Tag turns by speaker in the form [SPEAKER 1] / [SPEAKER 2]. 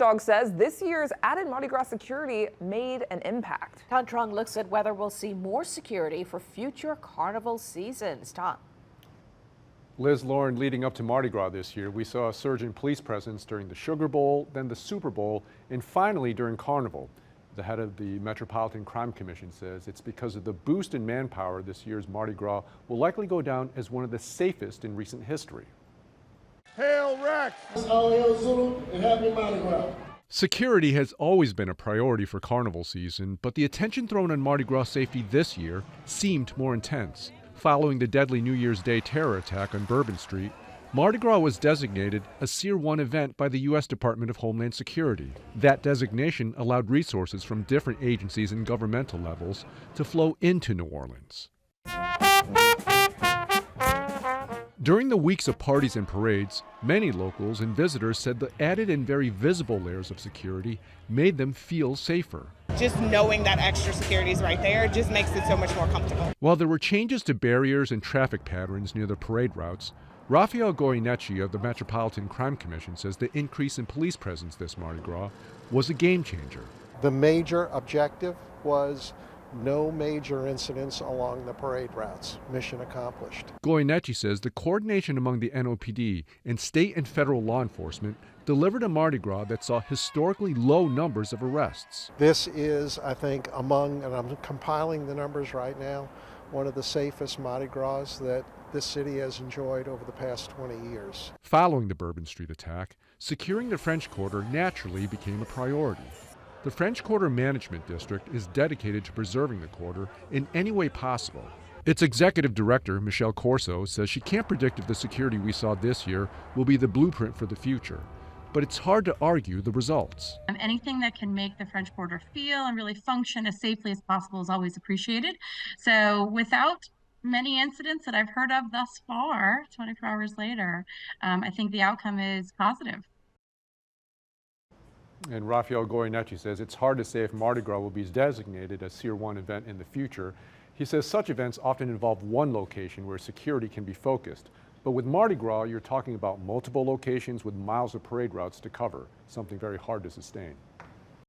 [SPEAKER 1] watchdog says this year's added Mardi Gras security made an impact.
[SPEAKER 2] Tom Trung looks at whether we'll see more security for future carnival seasons. Tom.
[SPEAKER 3] Liz, Lauren, leading up to Mardi Gras this year, we saw a surge in police presence during the Sugar Bowl, then the Super Bowl, and finally during Carnival. The head of the Metropolitan Crime Commission says it's because of the boost in manpower this year's Mardi Gras will likely go down as one of the safest in recent history.
[SPEAKER 4] Hail Rex! All hail Zulu and happy Mardi Gras.
[SPEAKER 3] Security has always been a priority for Carnival season, but the attention thrown on Mardi Gras safety this year seemed more intense. Following the deadly New Year's Day terror attack on Bourbon Street, Mardi Gras was designated a SEAR 1 event by the U.S. Department of Homeland Security. That designation allowed resources from different agencies and governmental levels to flow into New Orleans. During the weeks of parties and parades, many locals and visitors said the added and very visible layers of security made them feel safer.
[SPEAKER 5] Just knowing that extra security is right there just makes it so much more comfortable.
[SPEAKER 3] While there were changes to barriers and traffic patterns near the parade routes, Rafael Goyeneche of the Metropolitan Crime Commission says the increase in police presence this Mardi Gras was a game changer.
[SPEAKER 6] The major objective was no major incidents along the parade routes. Mission accomplished.
[SPEAKER 3] Goyeneche says the coordination among the NOPD and state and federal law enforcement delivered a Mardi Gras that saw historically low numbers of arrests.
[SPEAKER 6] This is, I think, among, and I'm compiling the numbers right now, one of the safest Mardi Gras that this city has enjoyed over the past 20 years.
[SPEAKER 3] Following the Bourbon Street attack, securing the French Quarter naturally became a priority. The French Quarter Management District is dedicated to preserving the quarter in any way possible. Its executive director, Michelle Corso, says she can't predict if the security we saw this year will be the blueprint for the future, but it's hard to argue the results.
[SPEAKER 7] Anything that can make the French Quarter feel and really function as safely as possible is always appreciated. So without many incidents that I've heard of thus far, 24 hours later, I think the outcome is positive.
[SPEAKER 3] And Rafael Goyeneche says it's hard to say if Mardi Gras will be designated a SEAR 1 event in the future. He says such events often involve one location where security can be focused. But with Mardi Gras, you're talking about multiple locations with miles of parade routes to cover, something very hard to sustain.